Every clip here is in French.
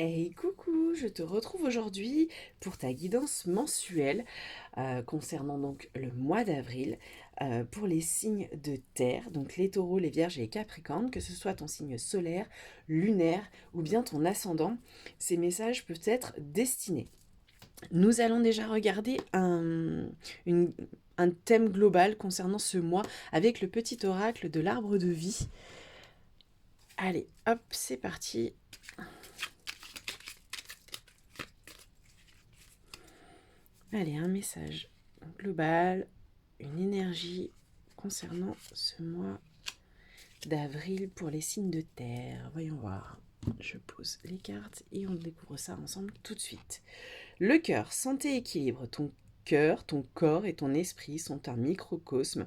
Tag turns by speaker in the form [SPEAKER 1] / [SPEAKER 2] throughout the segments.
[SPEAKER 1] Hey coucou, je te retrouve aujourd'hui pour ta guidance mensuelle concernant donc le mois d'avril pour les signes de terre, donc les taureaux, les vierges et les capricornes, que ce soit ton signe solaire, lunaire ou bien ton ascendant, ces messages peuvent être destinés. Nous allons déjà regarder un thème global concernant ce mois avec le petit oracle de l'arbre de vie. Allez, hop, c'est parti. Allez, un message global, une énergie concernant ce mois d'avril pour les signes de terre. Voyons voir. Je pose les cartes et on découvre ça ensemble tout de suite. Le cœur, santé, équilibre. Ton cœur, ton corps et ton esprit sont un microcosme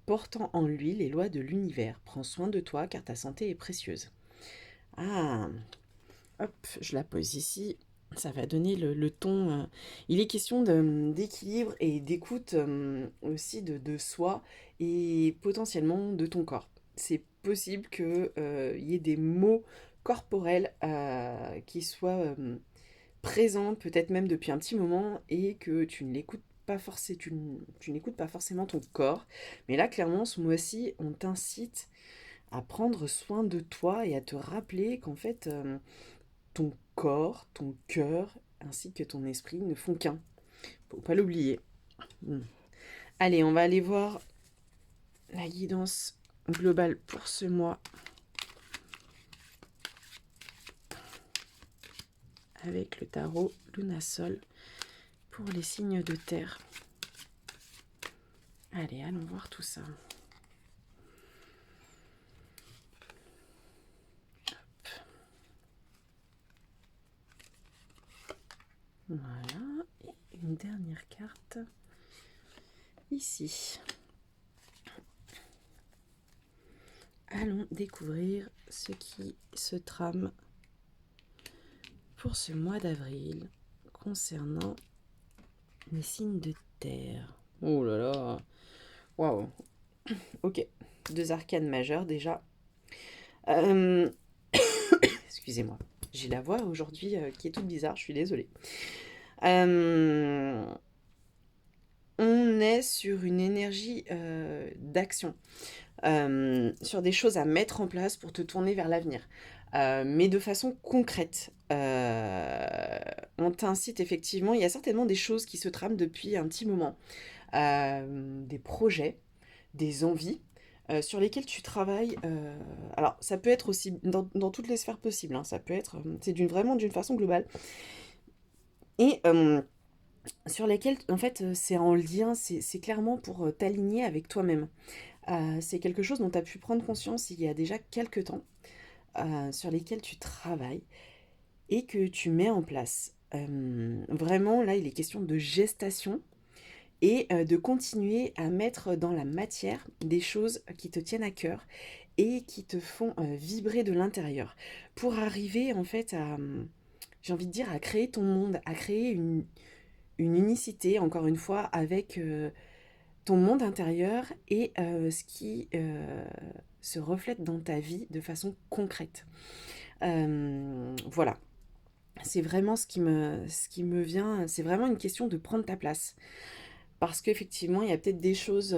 [SPEAKER 1] portant en lui les lois de l'univers. Prends soin de toi car ta santé est précieuse. Ah, hop, je la pose ici. Ça va donner le ton. Il est question d'équilibre et d'écoute aussi de soi et potentiellement de ton corps. C'est possible qu'il y ait des mots corporels qui soient présents peut-être même depuis un petit moment et que tu ne l'écoutes pas forcément, tu n'écoutes pas forcément ton corps. Mais là, clairement, ce mois-ci, on t'incite à prendre soin de toi et à te rappeler qu'en fait, ton corps, ton cœur, ainsi que ton esprit ne font qu'un. Faut pas l'oublier. Hmm. Allez, on va aller voir la guidance globale pour ce mois avec le tarot Lunasol pour les signes de terre. Allez, allons voir tout ça. Voilà, et une dernière carte ici. Allons découvrir ce qui se trame pour ce mois d'avril concernant les signes de terre. Oh là là, waouh. Ok, deux arcanes majeures déjà. Euh, Excusez-moi, j'ai la voix aujourd'hui qui est toute bizarre, je suis désolée. Euh, on est sur une énergie d'action, sur des choses à mettre en place pour te tourner vers l'avenir, mais de façon concrète. On t'incite effectivement, il y a certainement des choses qui se trament depuis un petit moment, des projets, des envies sur lesquelles tu travailles. Alors, ça peut être aussi dans toutes les sphères possibles, hein, ça peut être, c'est vraiment d'une façon globale. Et sur lesquelles, en fait, c'est en lien, c'est clairement pour t'aligner avec toi-même. C'est quelque chose dont tu as pu prendre conscience il y a déjà quelques temps, sur lesquels tu travailles et que tu mets en place. Vraiment, là, il est question de gestation et de continuer à mettre dans la matière des choses qui te tiennent à cœur et qui te font vibrer de l'intérieur pour arriver en fait à, j'ai envie de dire, à créer ton monde, à créer une unicité, encore une fois, avec ton monde intérieur et ce qui se reflète dans ta vie de façon concrète. Voilà, c'est vraiment ce qui me vient, c'est vraiment une question de prendre ta place. Parce qu'effectivement, il y a peut-être des choses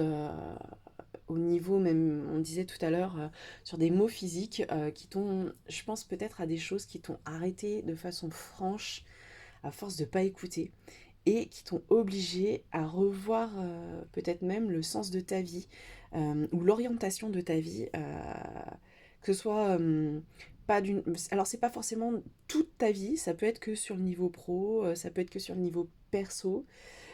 [SPEAKER 1] au niveau, même, on disait tout à l'heure, sur des mots physiques qui t'ont, je pense peut-être à des choses qui t'ont arrêté de façon franche à force de ne pas écouter et qui t'ont obligé à revoir peut-être même le sens de ta vie ou l'orientation de ta vie, que ce soit pas d'une... Alors c'est pas forcément toute ta vie, ça peut être que sur le niveau pro, ça peut être que sur le niveau perso,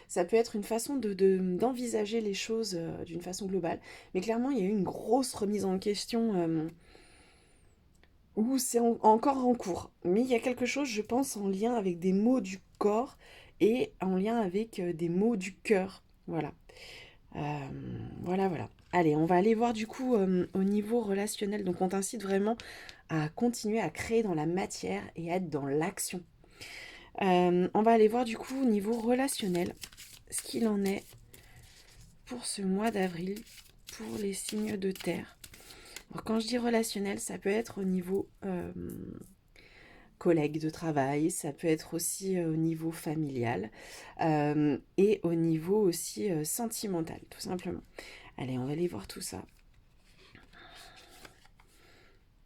[SPEAKER 1] ça peut être une façon d'envisager les choses d'une façon globale. Mais clairement, il y a eu une grosse remise en question où c'est encore en cours. Mais il y a quelque chose, je pense, en lien avec des mots du corps et en lien avec des mots du cœur. Voilà. Euh, voilà, voilà. Allez, on va aller voir du coup au niveau relationnel. Donc on t'incite vraiment à continuer à créer dans la matière et à être dans l'action. On va aller voir du coup au niveau relationnel ce qu'il en est pour ce mois d'avril pour les signes de terre. Alors, quand je dis relationnel, ça peut être au niveau collègues de travail, ça peut être aussi au niveau familial et au niveau aussi sentimental, tout simplement. Allez, on va aller voir tout ça.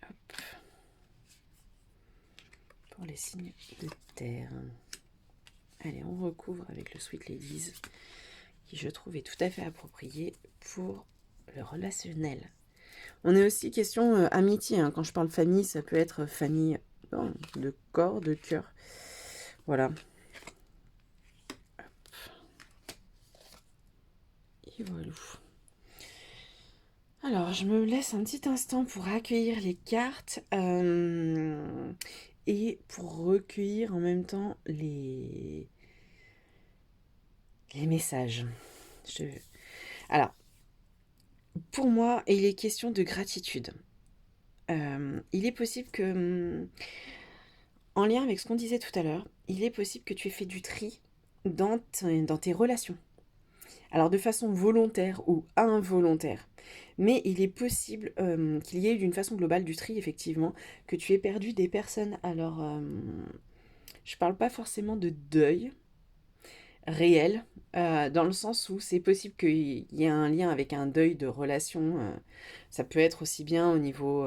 [SPEAKER 1] Hop. Pour les signes de terre. Allez, on recouvre avec le Sweet Ladies, qui je trouve est tout à fait approprié pour le relationnel. On est aussi question amitié, hein. Quand je parle famille, ça peut être famille de corps, de cœur. Voilà. Et voilà. Alors, je me laisse un petit instant pour accueillir les cartes et pour recueillir en même temps les messages. Alors, pour moi, il est question de gratitude. Il est possible que, en lien avec ce qu'on disait tout à l'heure, il est possible que tu aies fait du tri dans tes relations. Alors de façon volontaire ou involontaire. Mais il est possible qu'il y ait d'une façon globale du tri, effectivement, que tu aies perdu des personnes. Alors, je ne parle pas forcément de deuil réel, dans le sens où c'est possible qu'il y ait un lien avec un deuil de relation. Ça peut être aussi bien au niveau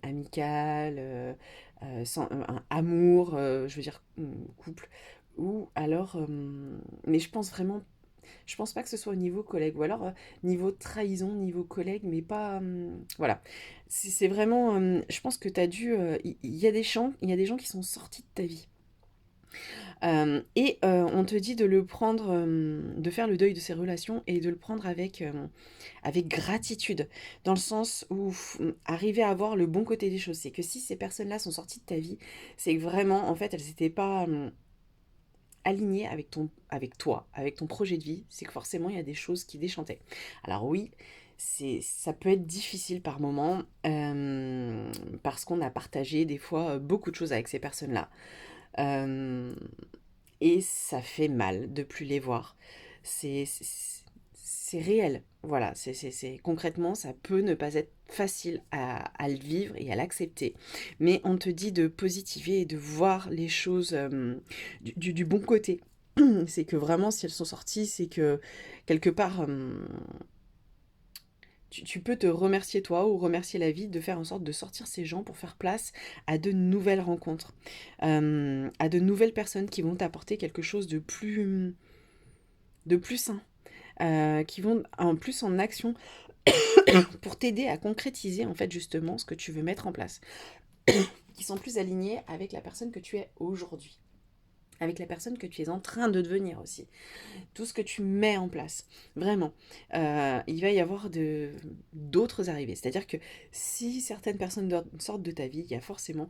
[SPEAKER 1] amical, un amour, je veux dire couple, ou alors... mais je pense pas que ce soit au niveau collègue, ou alors niveau trahison, niveau collègue, mais pas... voilà. C'est vraiment... je pense que tu as dû... Il y a des gens, il y a des gens qui sont sortis de ta vie. Et on te dit de le prendre, de faire le deuil de ces relations et de le prendre avec gratitude, dans le sens où arriver à voir le bon côté des choses. C'est que si ces personnes-là sont sorties de ta vie, c'est que vraiment, en fait, elles n'étaient pas alignées avec toi, avec ton projet de vie. C'est que forcément, il y a des choses qui déchantaient. Alors oui, ça peut être difficile par moments, parce qu'on a partagé des fois beaucoup de choses avec ces personnes-là. Euh, et ça fait mal de plus les voir. C'est réel. Voilà, concrètement, ça peut ne pas être facile à le vivre et à l'accepter. Mais on te dit de positiver et de voir les choses du bon côté. C'est que vraiment, si elles sont sorties, c'est que quelque part, tu peux te remercier toi ou remercier la vie de faire en sorte de sortir ces gens pour faire place à de nouvelles rencontres, à de nouvelles personnes qui vont t'apporter quelque chose de plus sain, qui vont en plus en action pour t'aider à concrétiser en fait justement ce que tu veux mettre en place, qui sont plus alignés avec la personne que tu es aujourd'hui, avec la personne que tu es en train de devenir aussi, tout ce que tu mets en place. Vraiment, il va y avoir d'autres arrivées. C'est-à-dire que si certaines personnes sortent de ta vie, il y a forcément,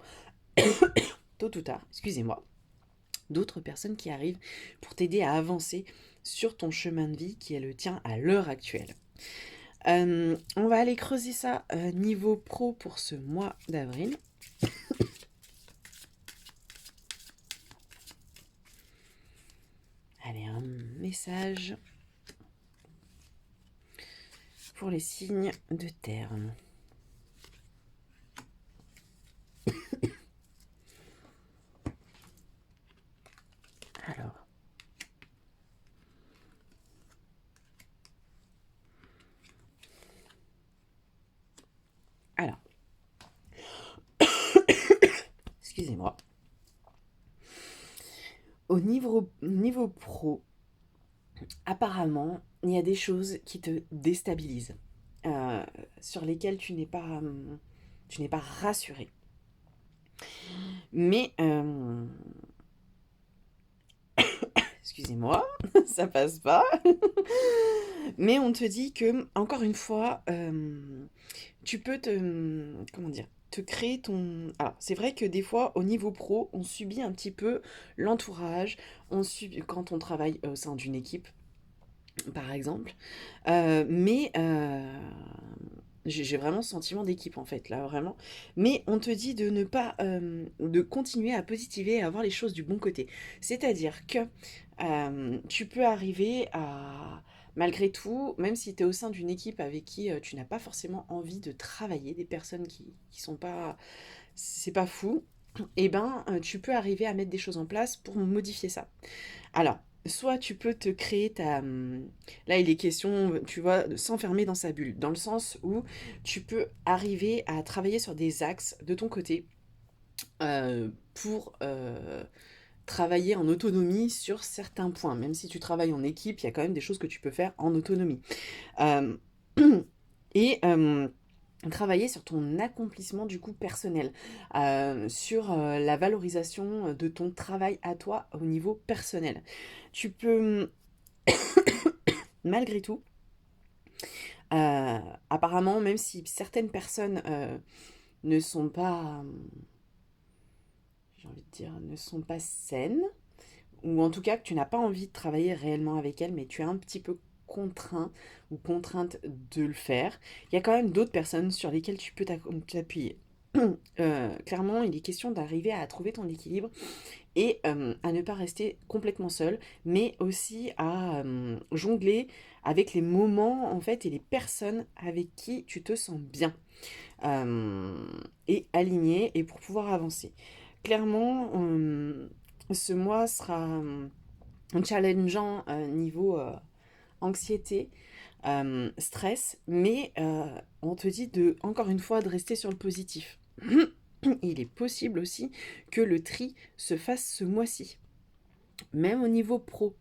[SPEAKER 1] tôt ou tard, excusez-moi, d'autres personnes qui arrivent pour t'aider à avancer sur ton chemin de vie qui est le tien à l'heure actuelle. On va aller creuser ça niveau pro pour ce mois d'avril. Allez, un message pour les signes de terre. Alors. Alors. Excusez-moi. Au niveau pro, apparemment, il y a des choses qui te déstabilisent, sur lesquelles tu n'es pas rassuré. Mais, excusez-moi, ça passe pas. Mais on te dit que, encore une fois, tu peux comment dire, te créer ton... Alors, c'est vrai que des fois, au niveau pro, on subit un petit peu l'entourage, quand on travaille au sein d'une équipe, par exemple. Mais j'ai vraiment ce sentiment d'équipe, en fait, là, vraiment. Mais on te dit de ne pas... de continuer à positiver et à voir les choses du bon côté. C'est-à-dire que tu peux arriver à... Malgré tout, même si tu es au sein d'une équipe avec qui tu n'as pas forcément envie de travailler, des personnes qui sont pas... C'est pas fou. et ben, tu peux arriver à mettre des choses en place pour modifier ça. Alors, soit tu peux te créer là, il est question, tu vois, de s'enfermer dans sa bulle, dans le sens où tu peux arriver à travailler sur des axes de ton côté pour travailler en autonomie sur certains points. Même si tu travailles en équipe, il y a quand même des choses que tu peux faire en autonomie. Euh, et travailler sur ton accomplissement du coup personnel, sur la valorisation de ton travail à toi au niveau personnel. Tu peux, malgré tout, apparemment, même si certaines personnes ne sont pas, j'ai envie de dire, ne sont pas saines, ou en tout cas que tu n'as pas envie de travailler réellement avec elles, mais tu es un petit peu contraint ou contrainte de le faire, il y a quand même d'autres personnes sur lesquelles tu peux t'appuyer. Clairement, il est question d'arriver à trouver ton équilibre et à ne pas rester complètement seul, mais aussi à jongler avec les moments en fait et les personnes avec qui tu te sens bien euh, et aligné et pour pouvoir avancer. Clairement, ce mois sera challengeant niveau anxiété, stress, mais on te dit de encore une fois de rester sur le positif. Il est possible aussi que le tri se fasse ce mois-ci, même au niveau pro.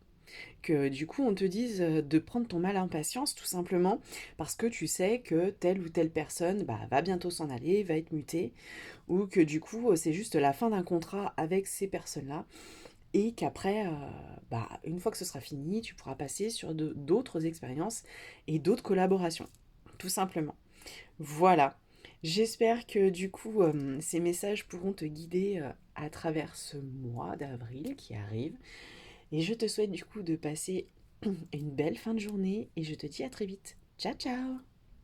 [SPEAKER 1] Que du coup on te dise de prendre ton mal en patience tout simplement parce que tu sais que telle ou telle personne va bientôt s'en aller, va être mutée, ou que du coup c'est juste la fin d'un contrat avec ces personnes-là et qu'après, une fois que ce sera fini, tu pourras passer sur d'autres expériences et d'autres collaborations, tout simplement. Voilà. J'espère que du coup, ces messages pourront te guider à travers ce mois d'avril qui arrive. Et je te souhaite du coup de passer une belle fin de journée et je te dis à très vite. Ciao ciao.